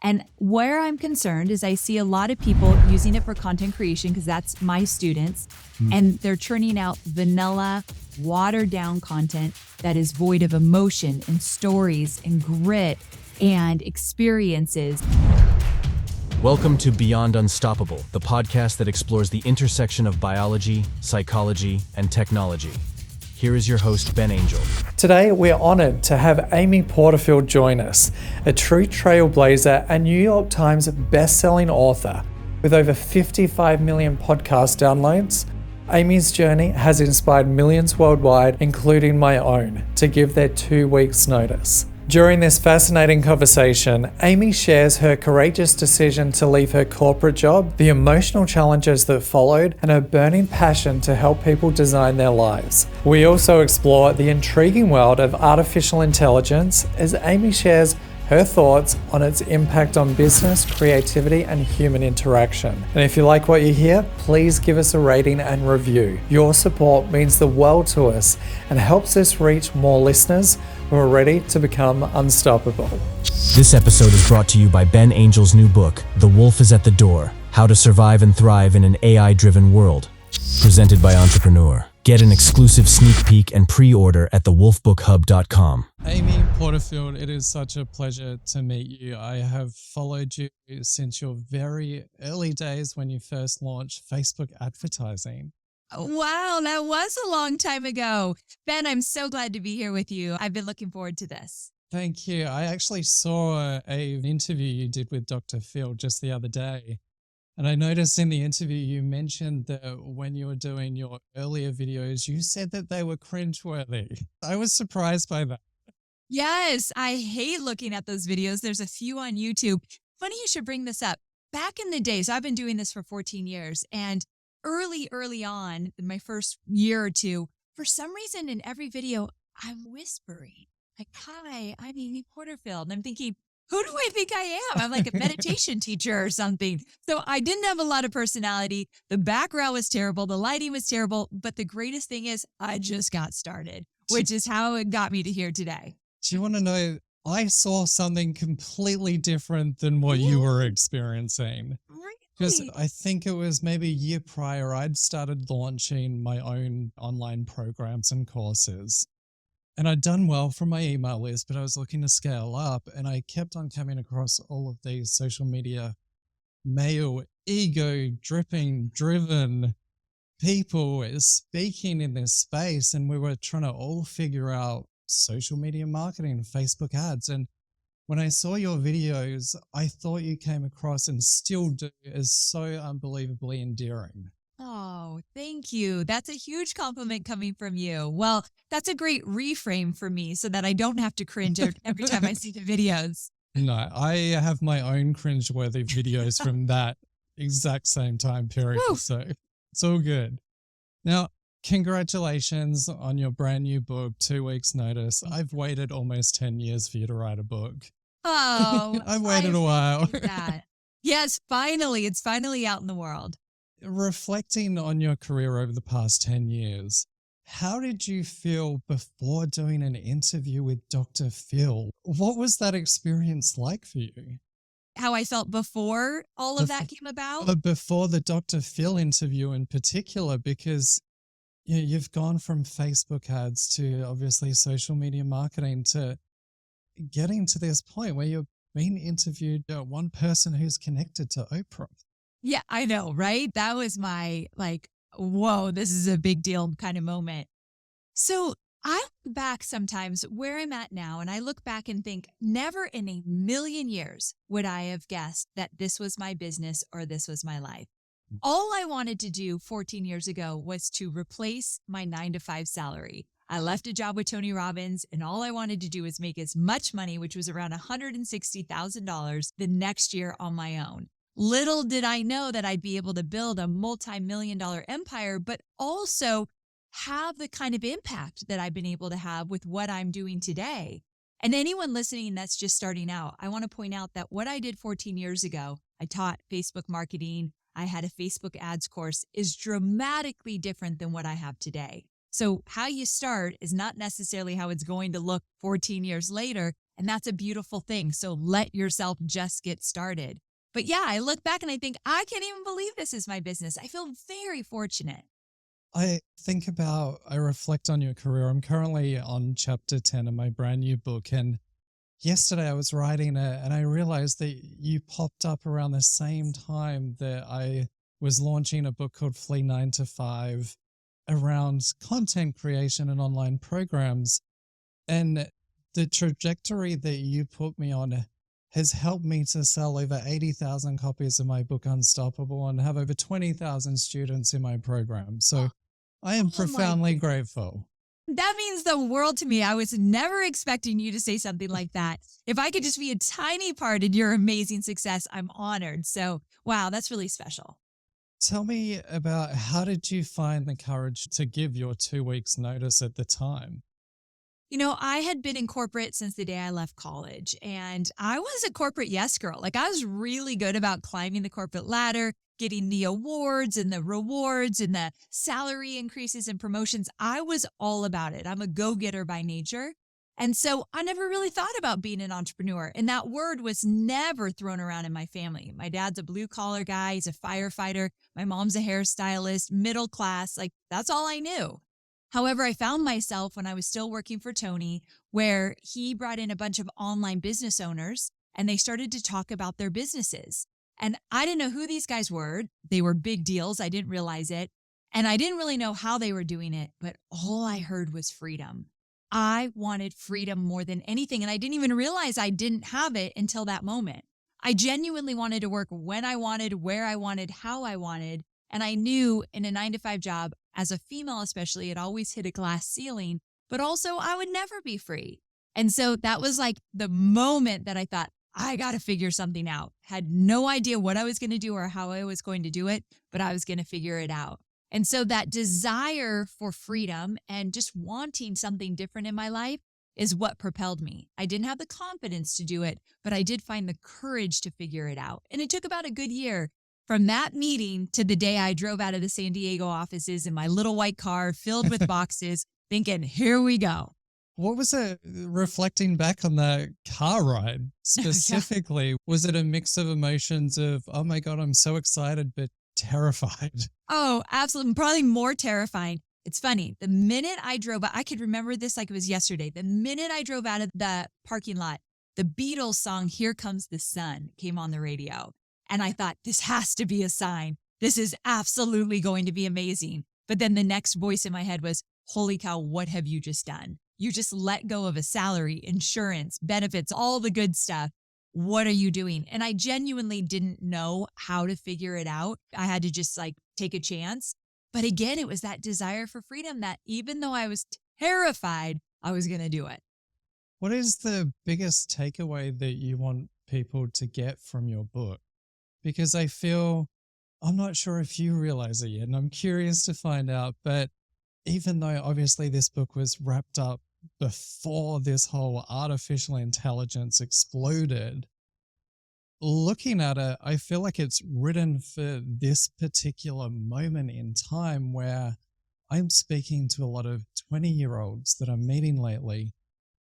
And where I'm concerned is I see a lot of people using it for content creation because that's my students, and they're churning out vanilla, watered down content that is void of emotion and stories and grit and experiences. Welcome to Beyond Unstoppable, the podcast that explores the intersection of biology, psychology, and technology. Here is your host, Ben Angel. Today, we're honored to have Amy Porterfield join us, a true trailblazer and New York Times bestselling author. With over 55 million podcast downloads, Amy's journey has inspired millions worldwide, including my own, to give their 2 weeks' notice. During this fascinating conversation, Amy shares her courageous decision to leave her corporate job, the emotional challenges that followed, and her burning passion to help people design their lives. We also explore the intriguing world of artificial intelligence as Amy shares her thoughts on its impact on business, creativity, and human interaction. And if you like what you hear, please give us a rating and review. Your support means the world to us and helps us reach more listeners who are ready to become unstoppable. This episode is brought to you by Ben Angel's new book, The Wolf is at the Door: How to Survive and Thrive in an AI-Driven World, presented by Entrepreneur. Get an exclusive sneak peek and pre-order at thewolfbookhub.com. Amy Porterfield, it is such a pleasure to meet you. I have followed you since your very early days when you first launched Facebook advertising. Wow, that was a long time ago. Ben, I'm so glad to be here with you. I've been looking forward to this. Thank you. I actually saw an interview you did with Dr. Phil just the other day. And I noticed in the interview you mentioned that when you were doing your earlier videos, you said that they were cringeworthy. I was surprised by that. Yes, I hate looking at those videos. There's a few on YouTube. Funny you should bring this up. Back in the day, so I've been doing this for 14 years, and early on, in my first year or two, for some reason in every video, I'm whispering, like, "Hi, I'm Amy Porterfield." And I'm thinking, who do I think I am? I'm like a meditation teacher or something. So I didn't have a lot of personality. The background was terrible. The lighting was terrible. But the greatest thing is I just got started, which is how it got me to here today. Do you want to know? I saw something completely different than what you were experiencing. Because I think it was maybe a year prior, I'd started launching my own online programs and courses. And I'd done well from my email list, but I was looking to scale up, and I kept on coming across all of these social media male, ego-dripping, driven people speaking in this space. And we were trying to all figure out social media marketing, Facebook ads. And when I saw your videos, I thought you came across, and still do, as so unbelievably endearing. Oh, thank you. That's a huge compliment coming from you. Well, that's a great reframe for me so that I don't have to cringe every time I see the videos. No, I have my own cringeworthy videos from that exact same time period. Woo. So it's all good. Now, congratulations on your brand new book, 2 weeks notice. I've waited almost 10 years for you to write a book. Oh, I've waited a while. That. Yes, finally. It's finally out in the world. Reflecting on your career over the past 10 years, how did you feel before doing an interview with Dr. Phil? What was that experience like for you? How I felt before all of that came about? Before the Dr. Phil interview in particular, because you've gone from Facebook ads to obviously social media marketing to getting to this point where you're being interviewed by one person who's connected to Oprah. Yeah, I know, right? That was my whoa, this is a big deal kind of moment. So I look back sometimes where I'm at now, and I look back and think, never in a million years would I have guessed that this was my business or this was my life. All I wanted to do 14 years ago was to replace my 9-to-5 salary. I left a job with Tony Robbins, and all I wanted to do was make as much money, which was around $160,000 the next year on my own. Little did I know that I'd be able to build a multi-million-dollar empire, but also have the kind of impact that I've been able to have with what I'm doing today. And anyone listening that's just starting out, I want to point out that what I did 14 years ago, I taught Facebook marketing, I had a Facebook ads course, is dramatically different than what I have today. So how you start is not necessarily how it's going to look 14 years later. And that's a beautiful thing. So let yourself just get started. But yeah, I look back and I think, I can't even believe this is my business. I feel very fortunate. I reflect on your career. I'm currently on chapter 10 of my brand new book. And yesterday I was writing it and I realized that you popped up around the same time that I was launching a book called Flee 9 to 5 around content creation and online programs. And the trajectory that you put me on has helped me to sell over 80,000 copies of my book Unstoppable and have over 20,000 students in my program. So I am profoundly grateful. That means the world to me. I was never expecting you to say something like that. If I could just be a tiny part in your amazing success, I'm honored. So, wow, that's really special. Tell me about, how did you find the courage to give your 2 weeks notice at the time? I had been in corporate since the day I left college, and I was a corporate yes girl. Like, I was really good about climbing the corporate ladder, getting the awards and the rewards and the salary increases and promotions. I was all about it. I'm a go-getter by nature. And so I never really thought about being an entrepreneur. And that word was never thrown around in my family. My dad's a blue collar guy. He's a firefighter. My mom's a hairstylist, middle class. Like, that's all I knew. However, I found myself when I was still working for Tony, where he brought in a bunch of online business owners and they started to talk about their businesses. And I didn't know who these guys were. They were big deals. I didn't realize it. And I didn't really know how they were doing it, but all I heard was freedom. I wanted freedom more than anything. And I didn't even realize I didn't have it until that moment. I genuinely wanted to work when I wanted, where I wanted, how I wanted. And I knew in a 9-to-5 job, as a female especially, it always hit a glass ceiling, but also I would never be free. And so that was like the moment that I thought, I got to figure something out. Had no idea what I was going to do or how I was going to do it, but I was going to figure it out. And so that desire for freedom and just wanting something different in my life is what propelled me. I didn't have the confidence to do it, but I did find the courage to figure it out. And it took about a good year from that meeting to the day I drove out of the San Diego offices in my little white car filled with boxes, thinking, here we go. What was it, reflecting back on the car ride specifically? Was it a mix of emotions of, oh my God, I'm so excited, but terrified? Oh, absolutely. Probably more terrifying. It's funny. The minute I drove out, I could remember this like it was yesterday. The minute I drove out of the parking lot, the Beatles song, Here Comes the Sun, came on the radio. And I thought, this has to be a sign. This is absolutely going to be amazing. But then the next voice in my head was, holy cow, what have you just done? You just let go of a salary, insurance, benefits, all the good stuff. What are you doing? And I genuinely didn't know how to figure it out. I had to just like take a chance. But again, it was that desire for freedom that even though I was terrified, I was going to do it. What is the biggest takeaway that you want people to get from your book? Because I'm not sure if you realize it yet, and I'm curious to find out, but even though obviously this book was wrapped up before this whole artificial intelligence exploded, looking at it, I feel like it's written for this particular moment in time where I'm speaking to a lot of 20-year-olds that I'm meeting lately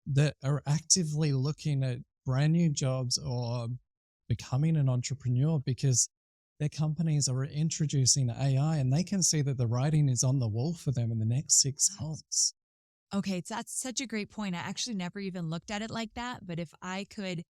that are actively looking at brand new jobs or becoming an entrepreneur because their companies are introducing AI and they can see that the writing is on the wall for them in the next 6 months. Okay, that's such a great point. I actually never even looked at it like that. But if I could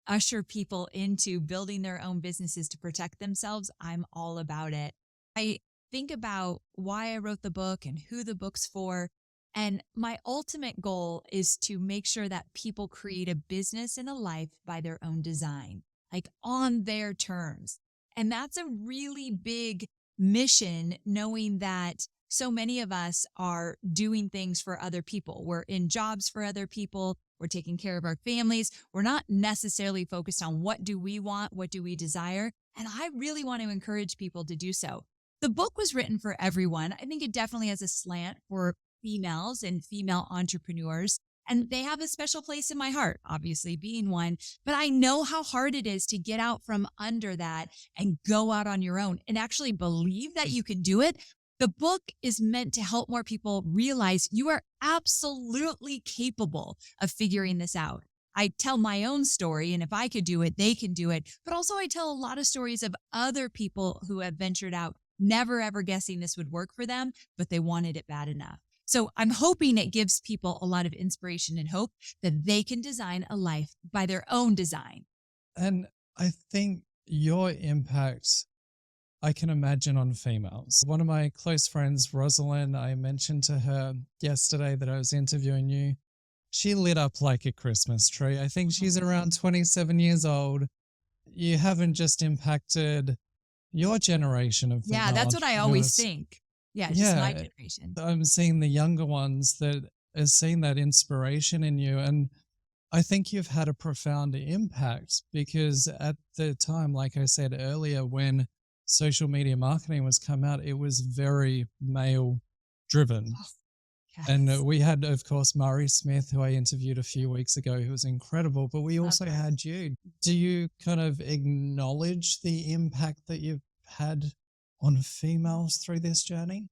usher people into building their own businesses to protect themselves, I'm all about it. I think about why I wrote the book and who the book's for. And my ultimate goal is to make sure that people create a business and a life by their own design, like on their terms. And that's a really big mission, knowing that so many of us are doing things for other people. We're in jobs for other people. We're taking care of our families. We're not necessarily focused on what do we want, what do we desire. And I really want to encourage people to do so. The book was written for everyone. I think it definitely has a slant for females and female entrepreneurs. And they have a special place in my heart, obviously being one. But I know how hard it is to get out from under that and go out on your own and actually believe that you can do it. The book is meant to help more people realize you are absolutely capable of figuring this out. I tell my own story, and if I could do it, they can do it. But also I tell a lot of stories of other people who have ventured out, never ever guessing this would work for them, but they wanted it bad enough. So I'm hoping it gives people a lot of inspiration and hope that they can design a life by their own design. And I think your impact, I can imagine, on females. One of my close friends, Rosalind, I mentioned to her yesterday that I was interviewing you. She lit up like a Christmas tree. I think she's around 27 years old. You haven't just impacted your generation of female Yeah, that's what I always entrepreneurs. think. Yeah, just my generation. I'm seeing the younger ones that are seeing that inspiration in you. And I think you've had a profound impact because at the time, like I said earlier, when social media marketing was come out, it was very male driven. Yes. And we had, of course, Murray Smith, who I interviewed a few weeks ago, who was incredible, but we also had you. Do you kind of acknowledge the impact that you've had on females through this journey?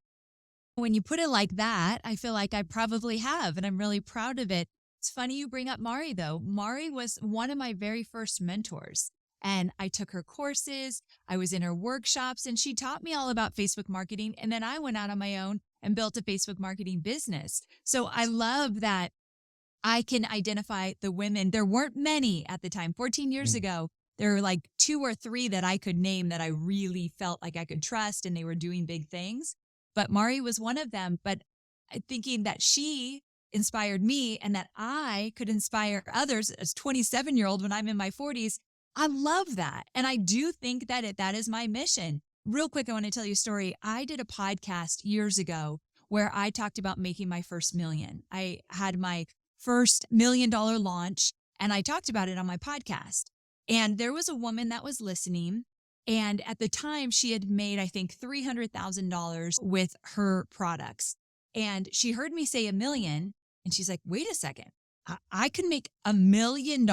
When you put it like that, I feel like I probably have, and I'm really proud of it. It's funny you bring up Mari, though. Mari was one of my very first mentors, and I took her courses. I was in her workshops, and she taught me all about Facebook marketing. And then I went out on my own and built a Facebook marketing business. So I love that I can identify the women. There weren't many at the time. 14 years ago, there were like 2 or 3 that I could name that I really felt like I could trust, and they were doing big things. But Mari was one of them. But thinking that she inspired me and that I could inspire others as 27-year-old when I'm in my 40s, I love that. And I do think that that is my mission. Real quick, I want to tell you a story. I did a podcast years ago where I talked about making my first million. I had my first $1 million launch, and I talked about it on my podcast. And there was a woman that was listening. And at the time, she had made, I think, $300,000 with her products. And she heard me say $1 million, and she's like, wait a second, I could make $1 million?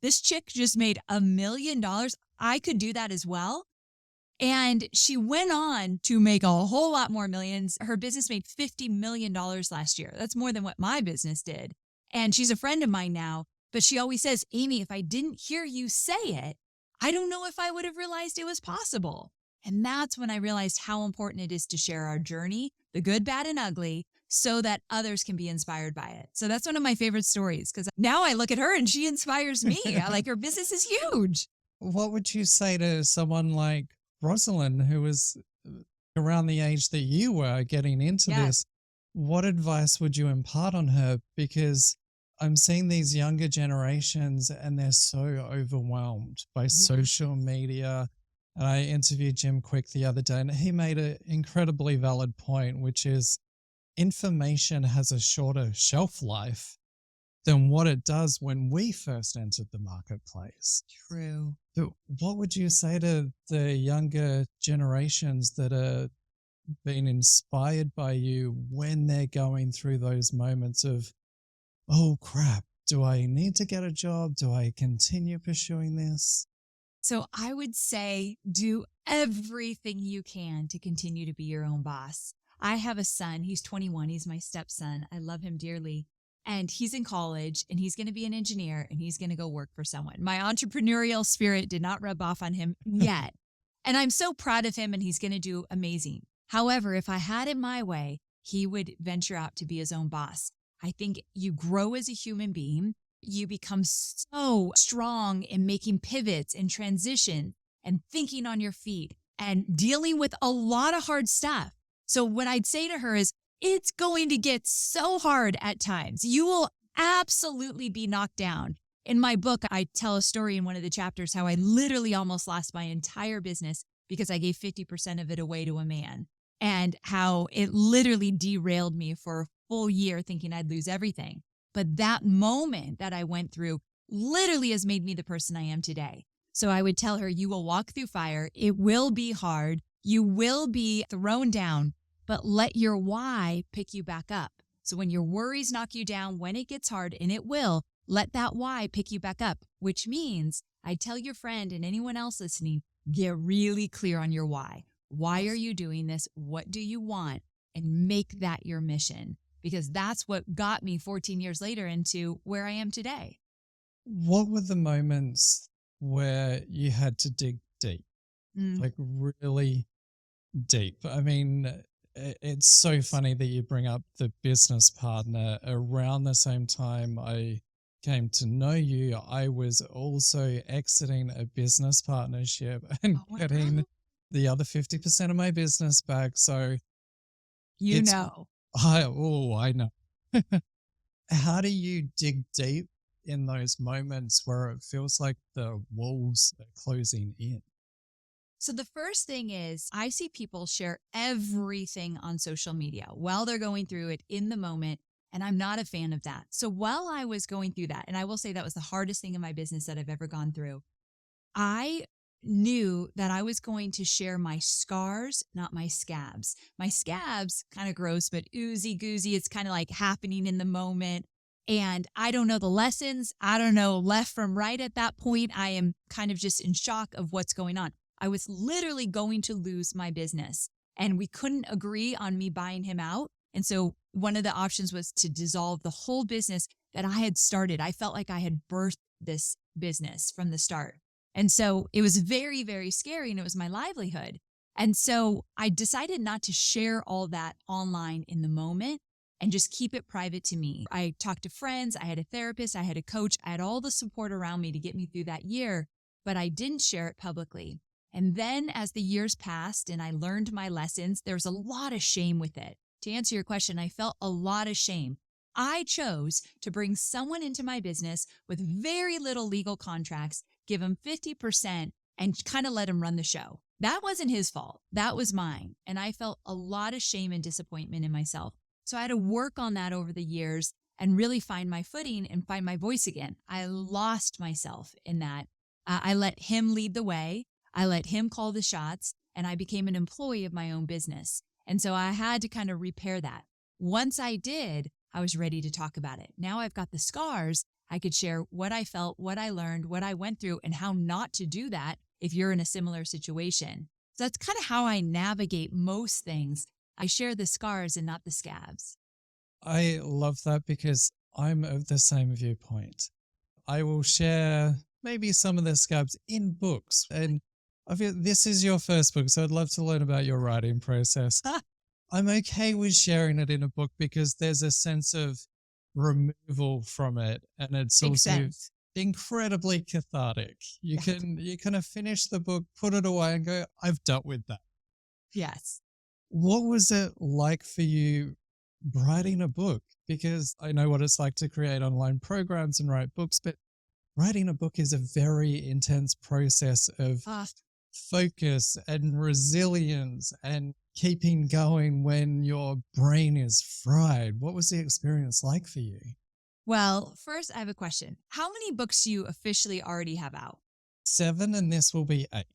This chick just made $1 million. I could do that as well. And she went on to make a whole lot more millions. Her business made $50 million last year. That's more than what my business did. And she's a friend of mine now, but she always says, Amy, if I didn't hear you say it, I don't know if I would have realized it was possible. And that's when I realized how important it is to share our journey, the good, bad, and ugly, so that others can be inspired by it. So that's one of my favorite stories, because now I look at her and she inspires me. Like, her business is huge. What would you say to someone like Rosalind, who was around the age that you were getting into this? What advice would you impart on her? Because I'm seeing these younger generations and they're so overwhelmed by social media. And I interviewed Jim Quick the other day, and he made an incredibly valid point, which is information has a shorter shelf life than what it does when we first entered the marketplace. True. So what would you say to the younger generations that are being inspired by you when they're going through those moments of, oh crap, do I need to get a job? Do I continue pursuing this? So I would say do everything you can to continue to be your own boss. I have a son. He's 21. He's my stepson. I love him dearly. And he's in college, and he's going to be an engineer, and he's going to go work for someone. My entrepreneurial spirit did not rub off on him yet. And I'm so proud of him, and he's going to do amazing. However, if I had it my way, he would venture out to be his own boss. I think you grow as a human being. You become so strong in making pivots and transition and thinking on your feet and dealing with a lot of hard stuff. So what I'd say to her is, it's going to get so hard at times. You will absolutely be knocked down. In my book, I tell a story in one of the chapters how I literally almost lost my entire business because I gave 50% of it away to a man, and how it literally derailed me for a full year thinking I'd lose everything. But that moment that I went through literally has made me the person I am today. So I would tell her, you will walk through fire. It will be hard. You will be thrown down, but let your why pick you back up. So when your worries knock you down, when it gets hard, and it will, let that why pick you back up, which means I tell your friend and anyone else listening, get really clear on your why. Why are you doing this? What do you want? And make that your mission, because that's what got me 14 years later into where I am today. What were the moments where you had to dig deep, Mm. like really deep? I mean, it's so funny that you bring up the business partner. Around the same time I came to know you, I was also exiting a business partnership and Oh, wow. getting the other 50% of my business back. So You it's, know. I know. How do you dig deep in those moments where it feels like the walls are closing in? So the first thing is I see people share everything on social media while they're going through it in the moment. And I'm not a fan of that. So while I was going through that, and I will say that was the hardest thing in my business that I've ever gone through, I knew that I was going to share my scars, not my scabs. My scabs, kind of gross, but oozy goozy. It's kind of like happening in the moment. And I don't know the lessons. I don't know left from right at that point. I am kind of just in shock of what's going on. I was literally going to lose my business and we couldn't agree on me buying him out. And so one of the options was to dissolve the whole business that I had started. I felt like I had birthed this business from the start. And so it was very, very scary and it was my livelihood. And so I decided not to share all that online in the moment and just keep it private to me. I talked to friends, I had a therapist, I had a coach, I had all the support around me to get me through that year, but I didn't share it publicly. And then as the years passed and I learned my lessons, there was a lot of shame with it. To answer your question, I felt a lot of shame. I chose to bring someone into my business with very little legal contracts, give him 50% and kind of let him run the show. That wasn't his fault. That was mine. And I felt a lot of shame and disappointment in myself. So I had to work on that over the years and really find my footing and find my voice again. I lost myself in that. I let him lead the way. I let him call the shots and I became an employee of my own business. And so I had to kind of repair that. Once I did, I was ready to talk about it. Now I've got the scars. I could share what I felt, what I learned, what I went through, and how not to do that if you're in a similar situation. So that's kind of how I navigate most things. I share the scars and not the scabs. I love that because I'm of the same viewpoint. I will share maybe some of the scabs in books. And I feel this is your first book, so I'd love to learn about your writing process. I'm okay with sharing it in a book because there's a sense of removal from it, and it's Makes also sense. incredibly cathartic. You can have finished the book, put it away, and go, "I've dealt with that." Yes. What was it like for you writing a book? Because I know what it's like to create online programs and write books, but writing a book is a very intense process of Ah, focus and resilience and keeping going when your brain is fried. What was the experience like for you? well, first I have a question. How many books do you officially already have out? 7, and this will be 8.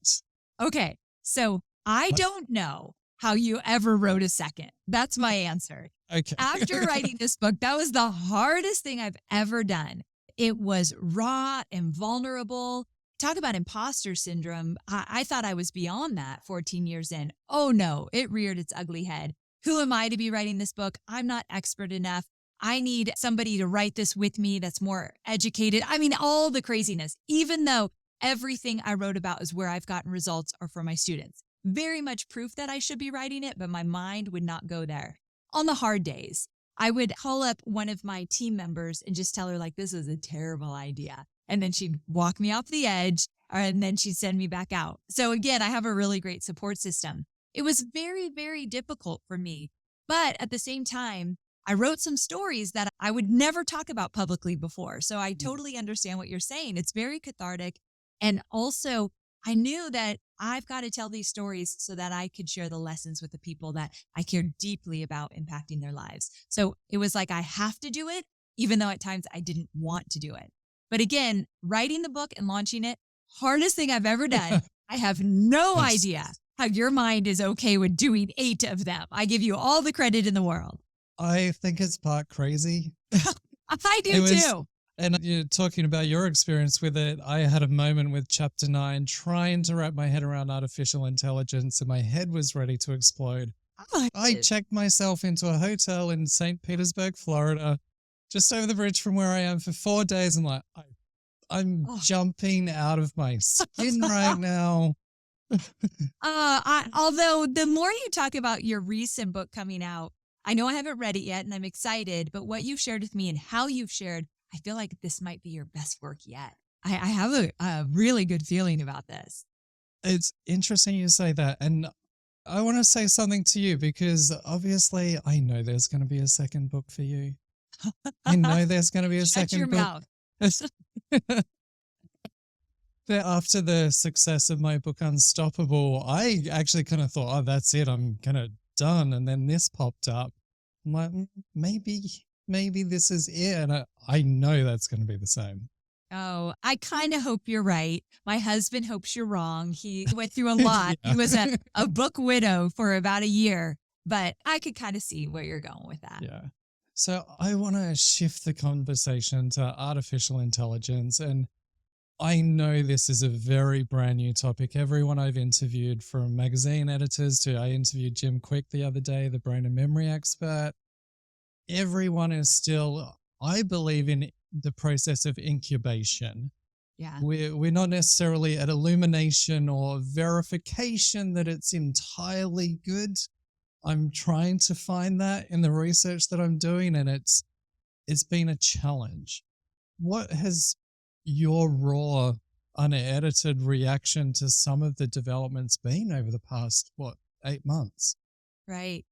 Okay. So I What? don't know how you ever wrote a second. That's my answer. Okay. After writing this book, that was the hardest thing I've ever done. It was raw and vulnerable. Talk about imposter syndrome. I thought I was beyond that 14 years in. Oh no, it reared its ugly head. Who am I to be writing this book? I'm not expert enough. I need somebody to write this with me that's more educated. I mean, all the craziness, even though everything I wrote about is where I've gotten results are for my students. Very much proof that I should be writing it, but my mind would not go there. On the hard days, I would call up one of my team members and just tell her like, this is a terrible idea. And then she'd walk me off the edge and then she'd send me back out. So again, I have a really great support system. It was very, very difficult for me. But at the same time, I wrote some stories that I would never talk about publicly before. So I totally understand what you're saying. It's very cathartic. And also, I knew that I've got to tell these stories so that I could share the lessons with the people that I care deeply about impacting their lives. So it was like I have to do it, even though at times I didn't want to do it. But again, writing the book and launching it, hardest thing I've ever done. I have no That's- idea how your mind is okay with doing 8 of them. I give you all the credit in the world. I think it's part crazy. I do It was- too. And you're talking about your experience with it. I had a moment with chapter 9 trying to wrap my head around artificial intelligence, and my head was ready to explode. I checked myself into a hotel in St. Petersburg, Florida, just over the bridge from where I am for 4 days. I'm like, I'm Oh. jumping out of my skin right now. Although the more you talk about your recent book coming out, I know I haven't read it yet and I'm excited, but what you've shared with me and how you've shared, I feel like this might be your best work yet. I have a really good feeling about this. It's interesting you say that. And I want to say something to you because obviously I know there's going to be a second book for you. I know there's going to be a Shut your second book. mouth. But after the success of my book Unstoppable, I actually kind of thought, oh, that's it. I'm kind of done. And then this popped up. I'm like, maybe this is it. And I know that's going to be the same. Oh, I kind of hope you're right. My husband hopes you're wrong. He went through a lot. Yeah. He was a book widow for about a year, but I could kind of see where you're going with that. Yeah. So I want to shift the conversation to artificial intelligence. And I know this is a very brand new topic. Everyone I've interviewed, from magazine editors to I interviewed Jim Quick the other day, the brain and memory expert, everyone is still, I believe, in the process of incubation. Yeah. We're not necessarily at illumination or verification that it's entirely good. I'm trying to find that in the research that I'm doing, and it's been a challenge. What has your raw, unedited reaction to some of the developments been over the past, 8 months? Right.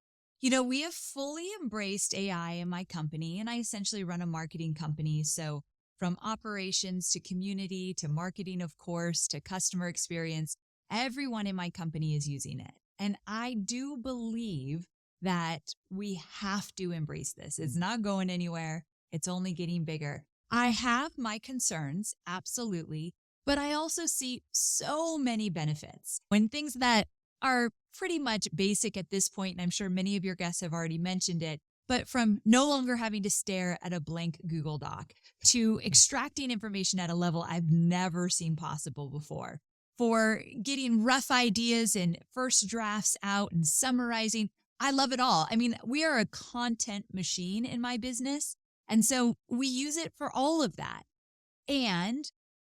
We have fully embraced AI in my company, and I essentially run a marketing company. So from operations to community to marketing, of course, to customer experience, everyone in my company is using it. And I do believe that we have to embrace this. It's not going anywhere. It's only getting bigger. I have my concerns, absolutely, but I also see so many benefits. When things that are pretty much basic at this point, and I'm sure many of your guests have already mentioned it, but from no longer having to stare at a blank Google Doc to extracting information at a level I've never seen possible before, for getting rough ideas and first drafts out and summarizing. I love it all. I mean, we are a content machine in my business. And so we use it for all of that. And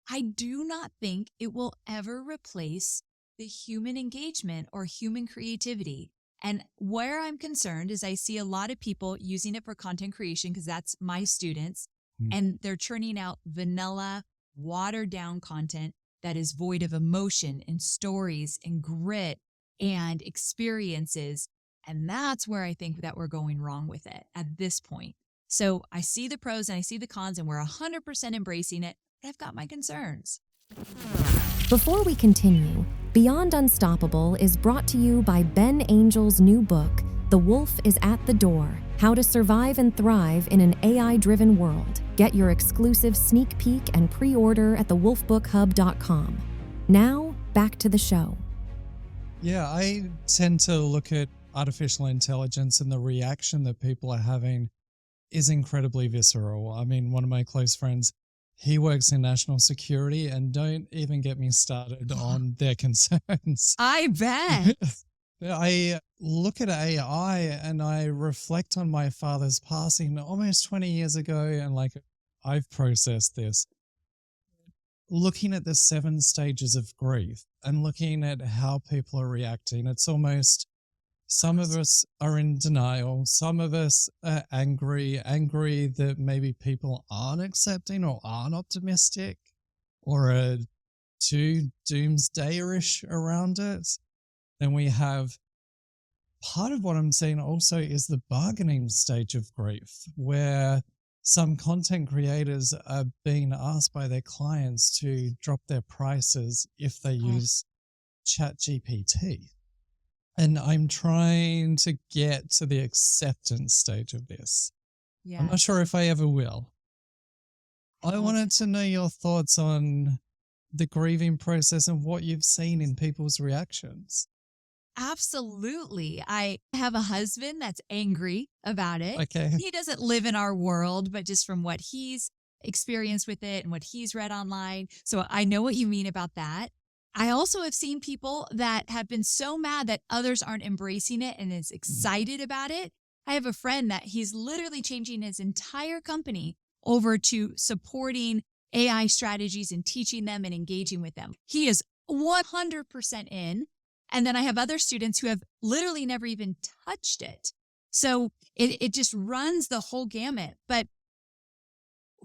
I do not think it will ever replace the human engagement or human creativity. And where I'm concerned is I see a lot of people using it for content creation because that's my students, and they're churning out vanilla, watered down content that is void of emotion and stories and grit and experiences. And that's where I think that we're going wrong with it at this point. So I see the pros and I see the cons, and we're 100% embracing it, but I've got my concerns. Before we continue, Beyond Unstoppable is brought to you by Ben Angel's new book, The Wolf is at the Door: How to Survive and Thrive in an AI-Driven World. Get your exclusive sneak peek and pre-order at thewolfbookhub.com. Now, back to the show. Yeah, I tend to look at artificial intelligence, and the reaction that people are having is incredibly visceral. I mean, one of my close friends, he works in national security, and don't even get me started on their concerns. I bet. I look at AI and I reflect on my father's passing almost 20 years ago, and I've processed this. Looking at the 7 stages of grief and looking at how people are reacting, it's almost, some of us are in denial. Some of us are angry that maybe people aren't accepting or aren't optimistic or are too doomsday-ish around it. Then we have, part of what I'm seeing also is the bargaining stage of grief, where some content creators are being asked by their clients to drop their prices if they use ChatGPT. And I'm trying to get to the acceptance stage of this. Yeah. I'm not sure if I ever will. I wanted to know your thoughts on the grieving process and what you've seen in people's reactions. Absolutely. I have a husband that's angry about it. Okay. He doesn't live in our world, but just from what he's experienced with it and what he's read online. So I know what you mean about that. I also have seen people that have been so mad that others aren't embracing it and is excited about it. I have a friend that he's literally changing his entire company over to supporting AI strategies and teaching them and engaging with them. He is 100% in. And then I have other students who have literally never even touched it. So it just runs the whole gamut. But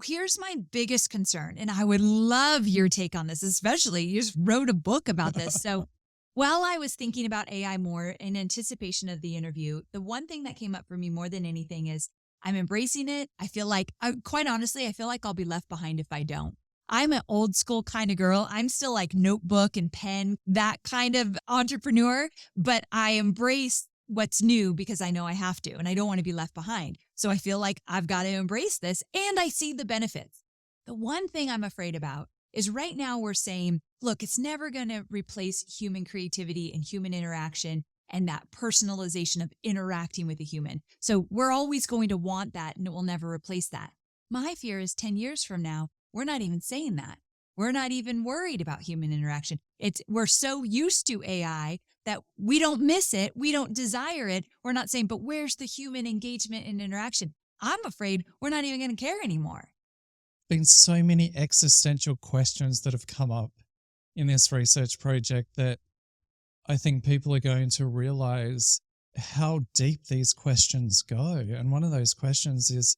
here's my biggest concern, and I would love your take on this, especially you just wrote a book about this. So while I was thinking about AI more in anticipation of the interview, the one thing that came up for me more than anything is I'm embracing it. I feel like, quite honestly, I feel like I'll be left behind if I don't. I'm an old school kind of girl. I'm still like notebook and pen, that kind of entrepreneur, but I embrace what's new because I know I have to, and I don't want to be left behind. So I feel like I've got to embrace this, and I see the benefits. The one thing I'm afraid about is right now we're saying, look, it's never going to replace human creativity and human interaction and that personalization of interacting with a human. So we're always going to want that, and it will never replace that. My fear is 10 years from now, we're not even saying that. We're not even worried about human interaction. We're so used to AI that we don't miss it. We don't desire it. We're not saying, but where's the human engagement and interaction? I'm afraid we're not even going to care anymore. Been so many existential questions that have come up in this research project that I think people are going to realize how deep these questions go. And one of those questions is,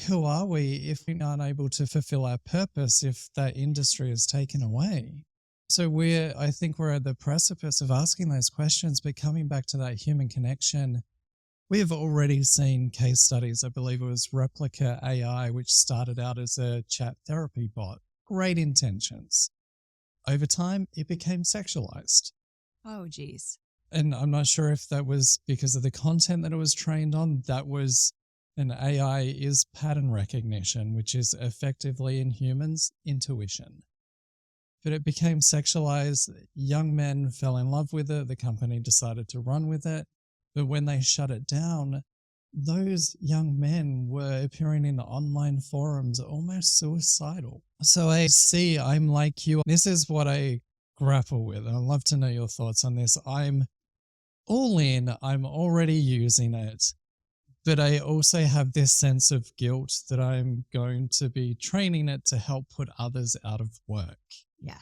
who are we if we aren't able to fulfill our purpose if that industry is taken away? So I think we're at the precipice of asking those questions, but coming back to that human connection, we have already seen case studies. I believe it was Replica AI, which started out as a chat therapy bot. Great intentions. Over time, it became sexualized. Oh, geez. And I'm not sure if that was because of the content that it was trained on. That was an AI is pattern recognition, which is effectively in humans, intuition. But it became sexualized. Young men fell in love with it. The company decided to run with it. But when they shut it down, those young men were appearing in the online forums almost suicidal. So I'm like you. This is what I grapple with. I'd love to know your thoughts on this. I'm all in. I'm already using it. But I also have this sense of guilt that I'm going to be training it to help put others out of work. Yeah.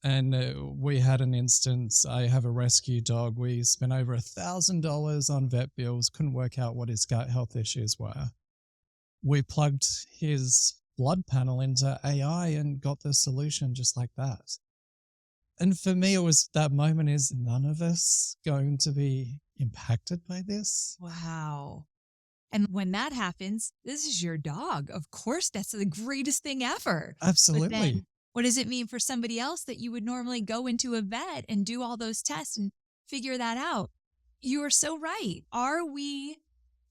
And we had an instance, I have a rescue dog. We spent over $1,000 on vet bills, couldn't work out what his gut health issues were. We plugged his blood panel into AI and got the solution just like that. And for me, it was that moment is none of us going to be impacted by this? Wow. And when that happens, this is your dog. Of course, that's the greatest thing ever. Absolutely. But then, what does it mean for somebody else that you would normally go into a vet and do all those tests and figure that out? You are so right. Are we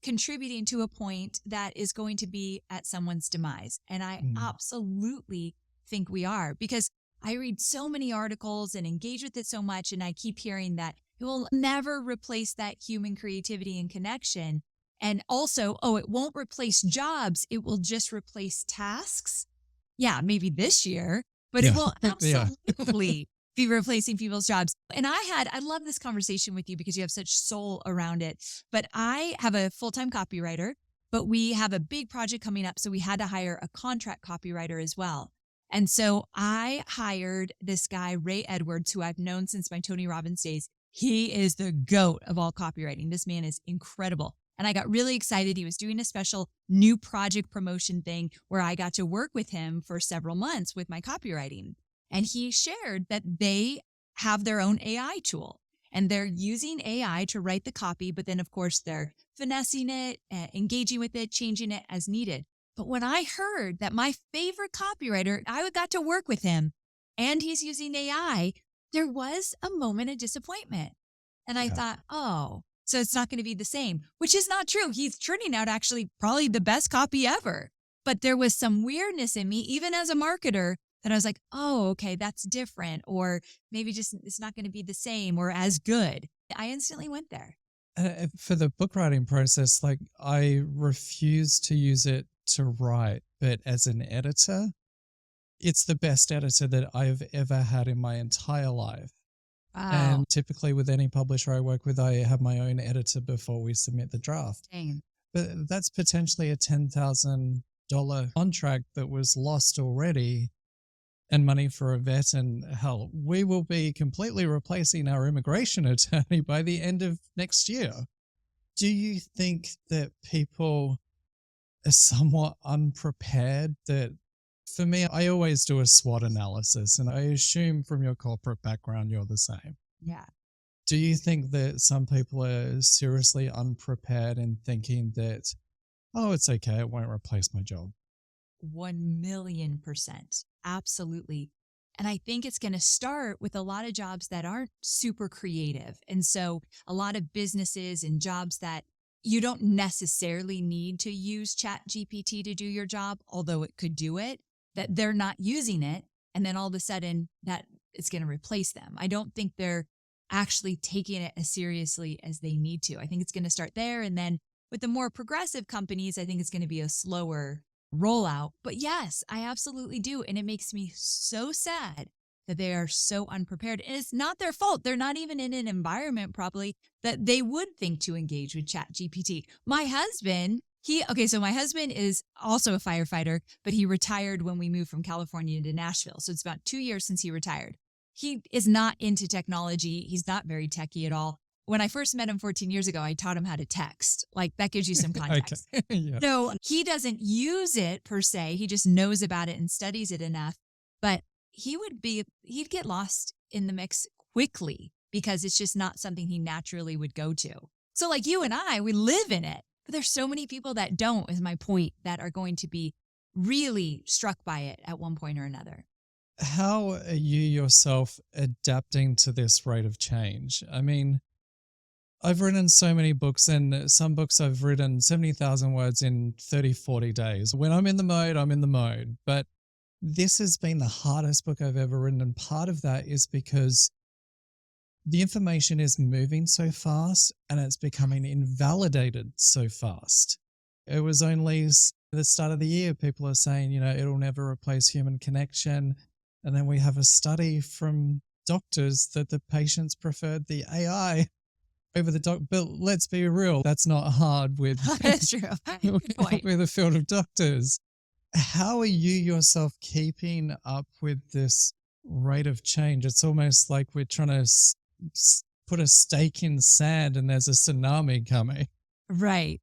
contributing to a point that is going to be at someone's demise? And I absolutely think we are, because I read so many articles and engage with it so much, and I keep hearing that it will never replace that human creativity and connection. And also, it won't replace jobs. It will just replace tasks. Yeah, maybe this year, but it will absolutely be replacing people's jobs. And I love this conversation with you because you have such soul around it. But I have a full-time copywriter, but we have a big project coming up. So we had to hire a contract copywriter as well. And so I hired this guy, Ray Edwards, who I've known since my Tony Robbins days. He is the GOAT of all copywriting. This man is incredible. And I got really excited. He was doing a special new project promotion thing where I got to work with him for several months with my copywriting. And he shared that they have their own AI tool and they're using AI to write the copy. But then, of course, they're finessing it, engaging with it, changing it as needed. But when I heard that my favorite copywriter, I got to work with him and he's using AI, there was a moment of disappointment. And I thought, so it's not going to be the same, which is not true. He's turning out actually probably the best copy ever. But there was some weirdness in me, even as a marketer, that I was like, okay, that's different. Or maybe just it's not going to be the same or as good. I instantly went there. For the book writing process, like I refuse to use it to write, but as an editor, it's the best editor that I've ever had in my entire life. Wow. And typically with any publisher I work with, I have my own editor before we submit the draft. Dang. But that's potentially a $10,000 contract that was lost already and money for a vet, and hell, we will be completely replacing our immigration attorney by the end of next year. Do you think that people are somewhat unprepared? That, for me, I always do a SWOT analysis, and I assume from your corporate background, you're the same. Yeah. Do you think that some people are seriously unprepared in thinking that, oh, it's okay, it won't replace my job? 1,000,000%. Absolutely. And I think it's going to start with a lot of jobs that aren't super creative. And so a lot of businesses and jobs that you don't necessarily need to use Chat GPT to do your job, although it could do it, that they're not using it. And then all of a sudden that it's going to replace them. I don't think they're actually taking it as seriously as they need to. I think it's going to start there. And then with the more progressive companies, I think it's going to be a slower rollout. But yes, I absolutely do. And it makes me so sad that they are so unprepared. And it's not their fault. They're not even in an environment probably that they would think to engage with Chat GPT. My husband, so my husband is also a firefighter, but he retired when we moved from California to Nashville. So it's about 2 years since he retired. He is not into technology. He's not very techie at all. When I first met him 14 years ago, I taught him how to text. Like, that gives you some context. Okay. Yeah. So he doesn't use it per se. He just knows about it and studies it enough. But he'd get lost in the mix quickly because it's just not something he naturally would go to. So like you and I, we live in it. But there's so many people that don't, is my point, that are going to be really struck by it at one point or another. How are you yourself adapting to this rate of change? I mean, I've written so many books, and some books I've written 70,000 words in 30, 40 days. When I'm in the mode, I'm in the mode. But this has been the hardest book I've ever written. And part of that is because the information is moving so fast and it's becoming invalidated so fast. It was only at the start of the year, people are saying, it'll never replace human connection. And then we have a study from doctors that the patients preferred the AI over the doc. But let's be real, that's not hard with, That's true. with the field of doctors. How are you yourself keeping up with this rate of change? It's almost like we're trying to put a stake in sand and there's a tsunami coming. Right.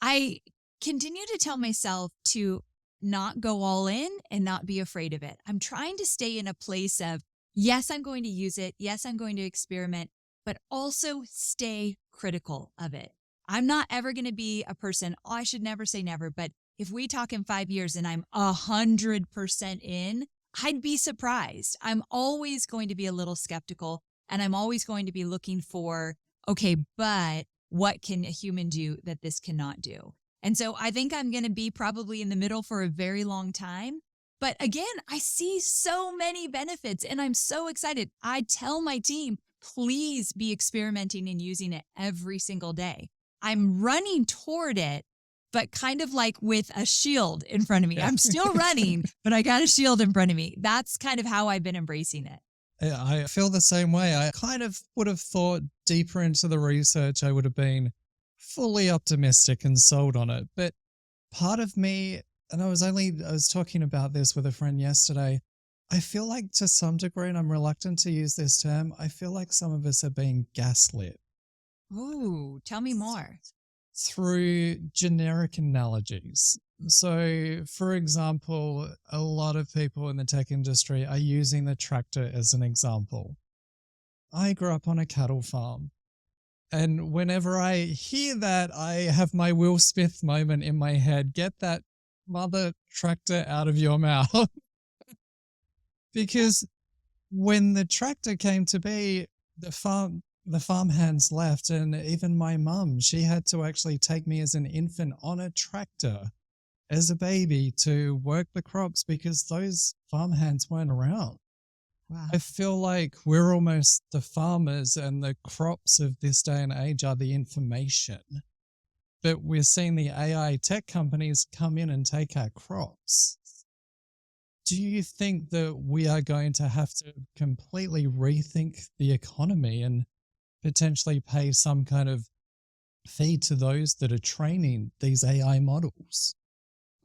I continue to tell myself to not go all in and not be afraid of it. I'm trying to stay in a place of, yes, I'm going to use it. Yes, I'm going to experiment, but also stay critical of it. I'm not ever going to be a person, I should never say never, but if we talk in 5 years and I'm 100% in, I'd be surprised. I'm always going to be a little skeptical, and I'm always going to be looking for, okay, but what can a human do that this cannot do? And so I think I'm going to be probably in the middle for a very long time. But again, I see so many benefits and I'm so excited. I tell my team, please be experimenting and using it every single day. I'm running toward it, but kind of like with a shield in front of me. I'm still running, but I got a shield in front of me. That's kind of how I've been embracing it. I feel the same way. I kind of would have thought deeper into the research, I would have been fully optimistic and sold on it. But part of me, and I was talking about this with a friend yesterday, I feel like to some degree, and I'm reluctant to use this term, I feel like some of us are being gaslit. Ooh, tell me more. Through generic analogies. So, for example, a lot of people in the tech industry are using the tractor as an example. I grew up on a cattle farm, and whenever I hear that, I have my Will Smith moment in my head, get that mother tractor out of your mouth. Because when the tractor came to be, the farmhands left, and even my mum, she had to actually take me as an infant on a tractor as a baby to work the crops because those farmhands weren't around. Wow. I feel like we're almost the farmers, and the crops of this day and age are the information. But we're seeing the AI tech companies come in and take our crops. Do you think that we are going to have to completely rethink the economy and potentially pay some kind of fee to those that are training these AI models?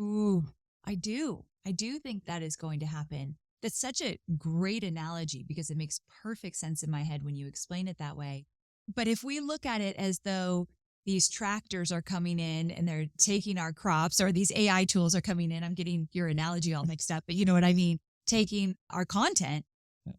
Ooh, I do. I do think that is going to happen. That's such a great analogy because it makes perfect sense in my head when you explain it that way. But if we look at it as though these tractors are coming in and they're taking our crops, or these AI tools are coming in, I'm getting your analogy all mixed up, but you know what I mean, taking our content,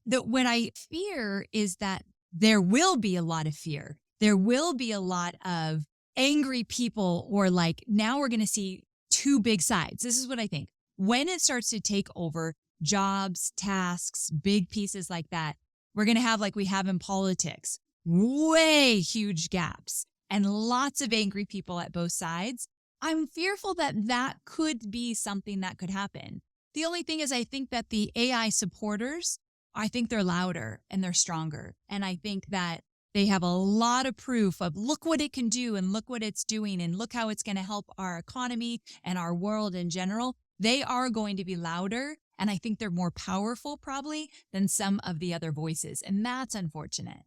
that what I fear is that there will be a lot of fear. There will be a lot of angry people, or like now we're going to see two big sides. This is what I think. When it starts to take over jobs, tasks, big pieces like that, we're going to have, like we have in politics, way huge gaps and lots of angry people at both sides. I'm fearful that that could be something that could happen. The only thing is I think that the AI supporters, I think they're louder and they're stronger. And I think that they have a lot of proof of look what it can do and look what it's doing and look how it's going to help our economy and our world in general. They are going to be louder. And I think they're more powerful probably than some of the other voices. And that's unfortunate.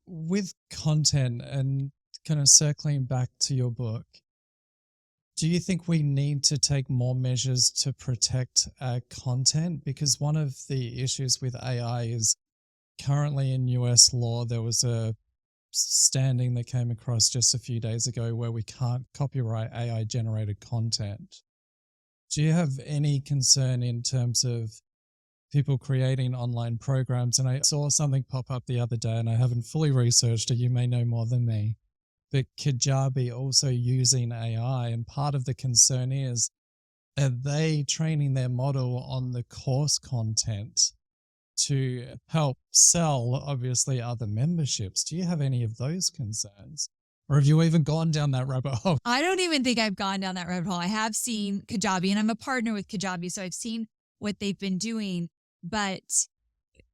With content and kind of circling back to your book, do you think we need to take more measures to protect our content? Because one of the issues with AI is currently in US law, there was a standing that came across just a few days ago where we can't copyright AI generated content. Do you have any concern in terms of people creating online programs? And I saw something pop up the other day, and I haven't fully researched it. You may know more than me. But Kajabi also using AI, and part of the concern is, are they training their model on the course content to help sell, obviously, other memberships? Do you have any of those concerns? Or have you even gone down that rabbit hole? I don't even think I've gone down that rabbit hole. I have seen Kajabi, and I'm a partner with Kajabi, so I've seen what they've been doing. But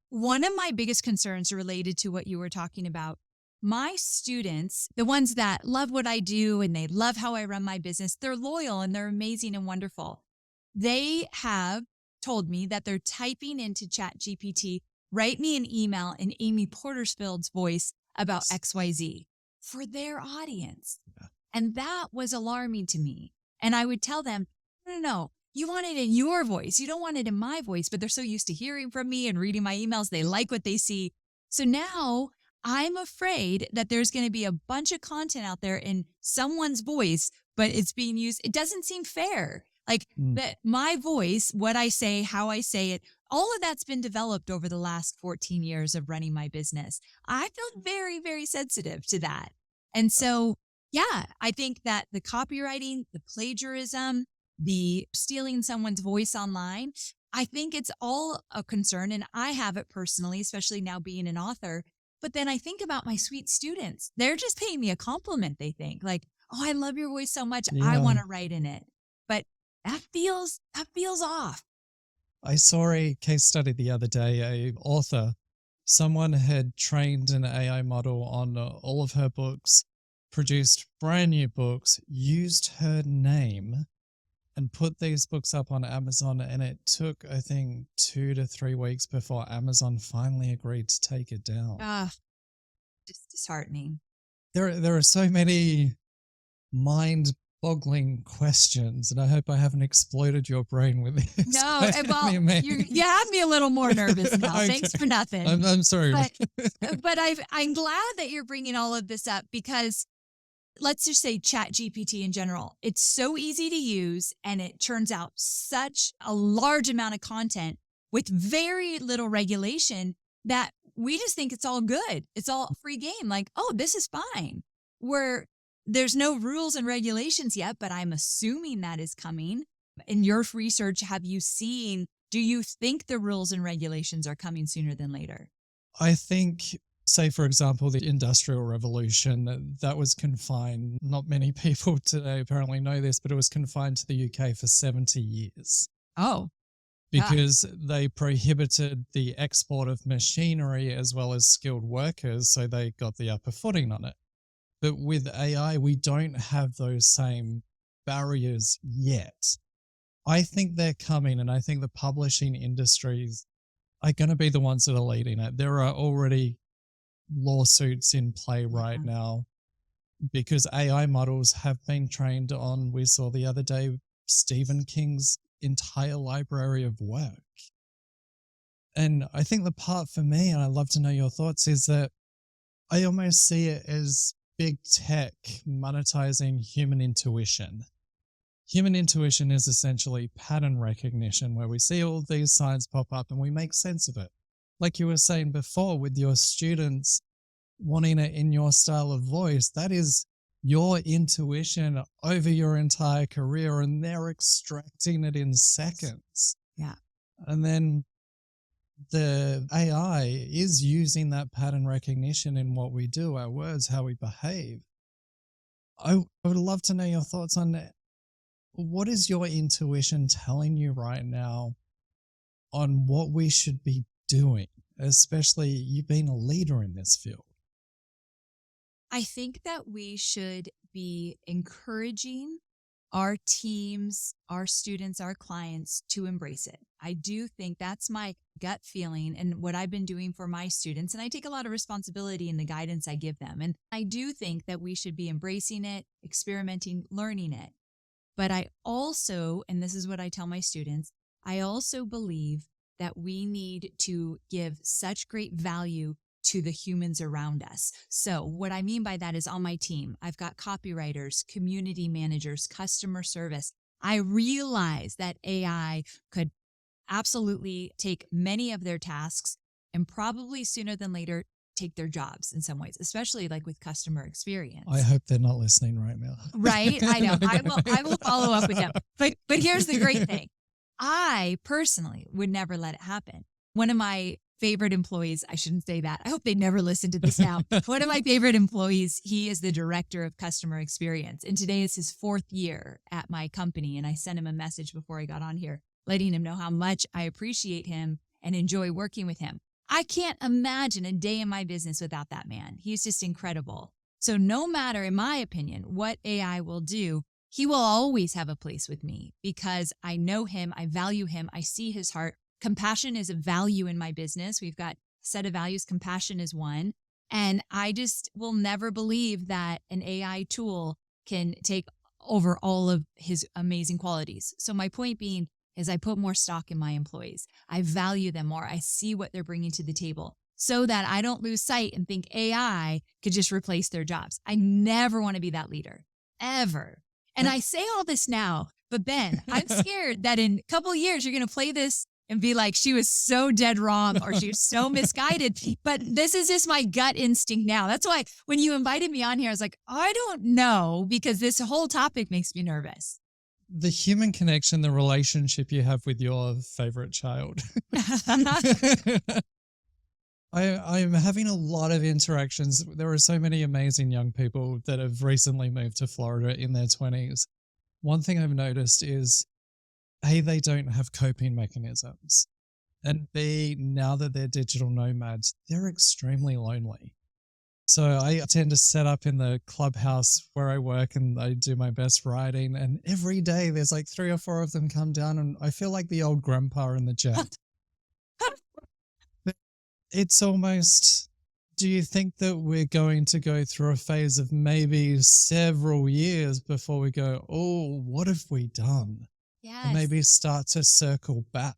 one of my biggest concerns related to what you were talking about, my students, the ones that love what I do and they love how I run my business, they're loyal and they're amazing and wonderful. They have told me that they're typing into ChatGPT, write me an email in Amy Porterfield's voice about XYZ for their audience. Yeah. And that was alarming to me. And I would tell them, no, you want it in your voice. You don't want it in my voice, but they're so used to hearing from me and reading my emails. They like what they see. So now I'm afraid that there's going to be a bunch of content out there in someone's voice, but it's being used. It doesn't seem fair. Like that my voice, what I say, how I say it, all of that's been developed over the last 14 years of running my business. I feel very, very sensitive to that. And so, yeah, I think that the copywriting, the plagiarism, the stealing someone's voice online, I think it's all a concern. And I have it personally, especially now being an author. But then I think about my sweet students. They're just paying me a compliment, they think. Like, oh, I love your voice so much. Yeah. I want to write in it. But that feels off. I saw a case study the other day, a author, someone had trained an AI model on all of her books, produced brand new books, used her name, and put these books up on Amazon. And it took, I think, 2 to 3 weeks before Amazon finally agreed to take it down. Just disheartening. There are so many mind-boggling questions, and I hope I haven't exploded your brain with this. No, well, you have me a little more nervous now. Okay. Thanks for nothing. I'm sorry. But I'm glad that you're bringing all of this up because let's just say ChatGPT in general. It's so easy to use and it churns out such a large amount of content with very little regulation that we just think it's all good. It's all free game. Like, oh, this is fine. Where there's no rules and regulations yet, but I'm assuming that is coming. In your research, do you think the rules and regulations are coming sooner than later? I think, say, for example, the Industrial Revolution, that was confined. Not many people today apparently know this, but it was confined to the UK for 70 years. Oh. Because they prohibited the export of machinery as well as skilled workers, so they got the upper footing on it. But with AI, we don't have those same barriers yet. I think they're coming, and I think the publishing industries are going to be the ones that are leading it. There are already lawsuits in play right now because AI models have been trained on, we saw the other day, Stephen King's entire library of work. And I think the part for me, and I'd love to know your thoughts, is that I almost see it as big tech monetizing human intuition. Human intuition is essentially pattern recognition, where we see all these signs pop up and we make sense of it. Like you were saying before with your students wanting it in your style of voice, that is your intuition over your entire career, and they're extracting it in seconds. Yeah. And then the AI is using that pattern recognition in what we do, our words, how we behave. I would love to know your thoughts on that. What is your intuition telling you right now on what we should be doing, especially you being a leader in this field? I think that we should be encouraging our teams, our students, our clients to embrace it. I do think that's my gut feeling and what I've been doing for my students. And I take a lot of responsibility in the guidance I give them. And I do think that we should be embracing it, experimenting, learning it. But I also, and this is what I tell my students, I also believe that we need to give such great value to the humans around us. So what I mean by that is on my team, I've got copywriters, community managers, customer service. I realize that AI could absolutely take many of their tasks and probably sooner than later take their jobs in some ways, especially like with customer experience. I hope they're not listening right now. Right? I know. I will follow up with them. But here's the great thing. I personally would never let it happen. One of my favorite employees, I shouldn't say that. I hope they never listen to this now. One of my favorite employees, he is the director of customer experience. And today is his 4th year at my company. And I sent him a message before I got on here, letting him know how much I appreciate him and enjoy working with him. I can't imagine a day in my business without that man. He's just incredible. So no matter, in my opinion, what AI will do, he will always have a place with me because I know him, I value him, I see his heart. Compassion is a value in my business. We've got a set of values. Compassion is one. And I just will never believe that an AI tool can take over all of his amazing qualities. So my point being is I put more stock in my employees. I value them more. I see what they're bringing to the table so that I don't lose sight and think AI could just replace their jobs. I never want to be that leader, ever. And I say all this now, but Ben, I'm scared that in a couple of years, you're going to play this and be like, she was so dead wrong or she was so misguided. But this is just my gut instinct now. That's why when you invited me on here, I was like, I don't know, because this whole topic makes me nervous. The human connection, the relationship you have with your favorite child. I'm having a lot of interactions. There are so many amazing young people that have recently moved to Florida in their 20s. One thing I've noticed is A, they don't have coping mechanisms. And B, now that they're digital nomads, they're extremely lonely. So I tend to set up in the clubhouse where I work and I do my best writing. And every day there's like 3 or 4 of them come down and I feel like the old grandpa in the jet. It's almost, do you think that we're going to go through a phase of maybe several years before we go, oh, what have we done? Yes. And maybe start to circle back.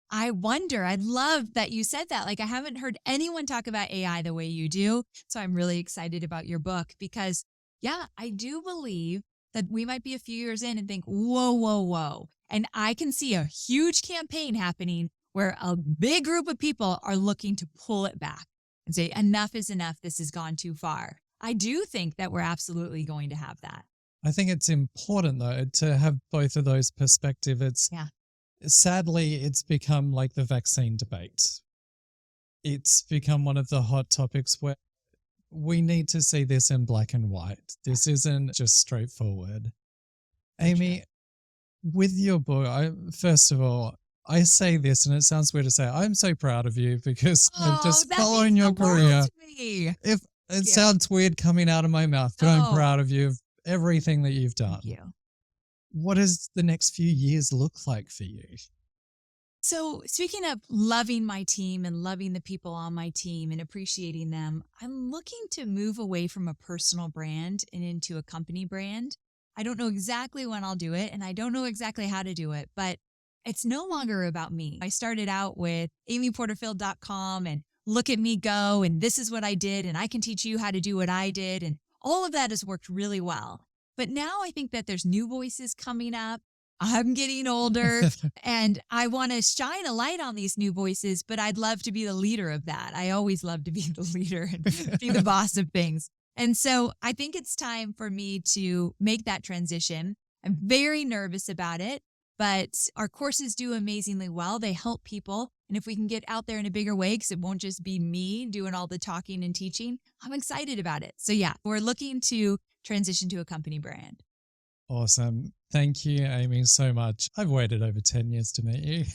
I wonder. I love that you said that. Like, I haven't heard anyone talk about AI the way you do. So I'm really excited about your book because, yeah, I do believe that we might be a few years in and think, whoa, whoa, whoa. And I can see a huge campaign happening where a big group of people are looking to pull it back and say, enough is enough. This has gone too far. I do think that we're absolutely going to have that. I think it's important, though, to have both of those perspectives. Sadly, it's become like the vaccine debate. It's become one of the hot topics where we need to see this in black and white. This isn't just straightforward. Amy, with your book, first of all, I say this, and it sounds weird to say, I'm so proud of you because I'm just following your career. If it sounds weird coming out of my mouth, but I'm proud of you, of everything that you've done. Thank you. What does the next few years look like for you? So speaking of loving my team and loving the people on my team and appreciating them, I'm looking to move away from a personal brand and into a company brand. I don't know exactly when I'll do it, and I don't know exactly how to do it, but it's no longer about me. I started out with amyporterfield.com and look at me go, and this is what I did, and I can teach you how to do what I did. And all of that has worked really well. But now I think that there's new voices coming up. I'm getting older and I want to shine a light on these new voices, but I'd love to be the leader of that. I always love to be the leader and be the boss of things. And so I think it's time for me to make that transition. I'm very nervous about it, but our courses do amazingly well. They help people. And if we can get out there in a bigger way, because it won't just be me doing all the talking and teaching, I'm excited about it. So yeah, we're looking to transition to a company brand. Awesome. Thank you, Amy, so much. I've waited over 10 years to meet you.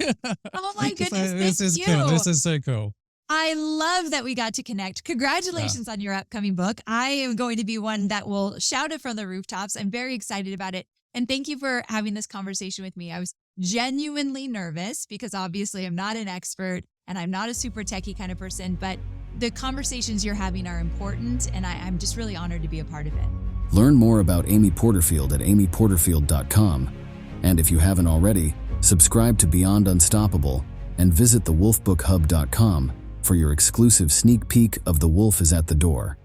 Oh my goodness, This is cool. This is so cool. I love that we got to connect. Congratulations on your upcoming book. I am going to be one that will shout it from the rooftops. I'm very excited about it. And thank you for having this conversation with me. I was genuinely nervous because obviously I'm not an expert and I'm not a super techie kind of person, but the conversations you're having are important and I'm just really honored to be a part of it. Learn more about Amy Porterfield at amyporterfield.com. And if you haven't already, subscribe to Beyond Unstoppable and visit thewolfbookhub.com for your exclusive sneak peek of The Wolf is at the Door.